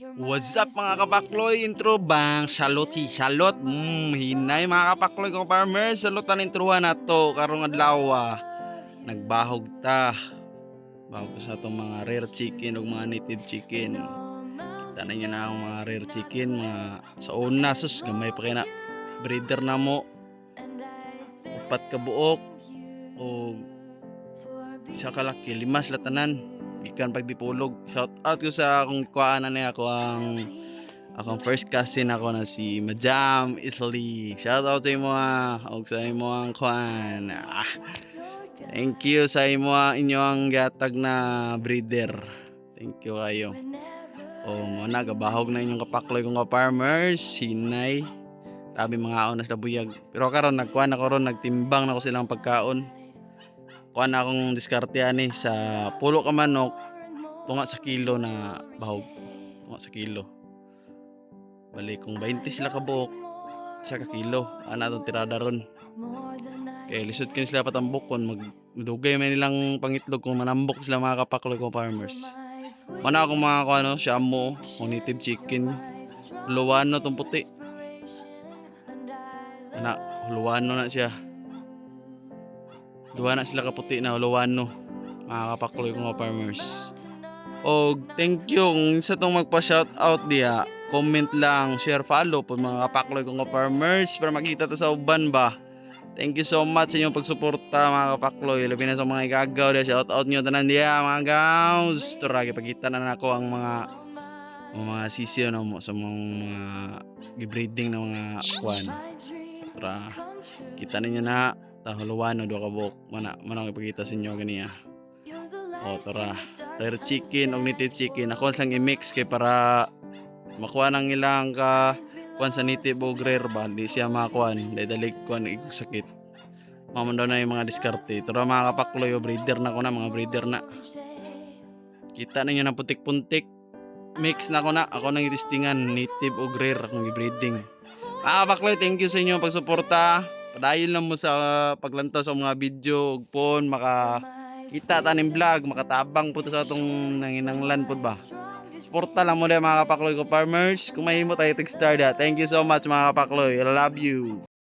What's up mga kapakloy? Intro bang salot. Hinay mga kapakloy kong farmers. Salutan introhan na to karong adlaw. Nagbahog ta. Bahog sa itong mga rare chicken o mga native chicken. Kita na nyo na ang mga rare chicken. Mga sa una sus gamay pa kaya na breeder na mo. Upat ka buok o isa kalaki. Limas latanan. Ikan pagdipulog. Shout out ko sa akong kuwaanan niya ako akong first cousin ako na si Madam Italy. Shout out sa imo og sa imo ang kuan. Thank you sa imo inyong gatag na breeder. Thank you kayo. Mo na gabahog na inyong kapakloy kong farmers, hinay. Grabe mga aon na buyag. Pero karon nagkuan ako ron, nagtimbang na ko silang pagkaon. Kuha na akong diskarte ani sa pulo ka manok tunga sa kilo na bahog. Tunga sa kilo. Bali kung 20 sila ka buok, isa ka kilo. Ana itong tirada ron. Kaya lisod kin sila patambok kon magdugay man nilang pangitlog kung manambok sila mga kapakloy kong farmers. Mana akong mga kuano, shamo, native chicken. Luwano tong puti. Ana, luwano na siya. Duwa na sila kaputi na ulawano mga kapakloy kong farmers. Og thank you kung isa tong magpa-shoutout diya. Comment lang, share, follow po mga kapakloy kong farmers para makita ta sa uban ba. Thank you so much sa inyong pagsuporta mga kapakloy. Labi na sa mga igagaw diya. Shoutout nyo tanan diya mga guys. Tura gipakita na nako ang mga sisiyo na mo sa mga gibreeding na mga kwan. Tura kita ninyo na tahuluwano do kabok manang ipakita sa inyo ganiya. Tara rare chicken og native chicken ako sang i-mix kay para makuha nang ilang ka kuan sa native og rare ba di siya makuan dalig kuan sakit mamon daw na yung mga diskarte. Tara mga kapakloy breeder na ko na mga breeder na kita ninyo na putik-puntik mix na ko na ako nang itistingan native og rare akong i-breeding. Mga kapakloy, thank you sa inyong pagsuporta. Padayon lang mo sa paglantaw sa mga video ug pon makita taning vlog makatabang po sa atong nanginanglan po ba. Suporta lang mo mga kapakloy ko farmers. Kung mahimo tayo tag-star da. Thank you so much mga kapakloy. I love you.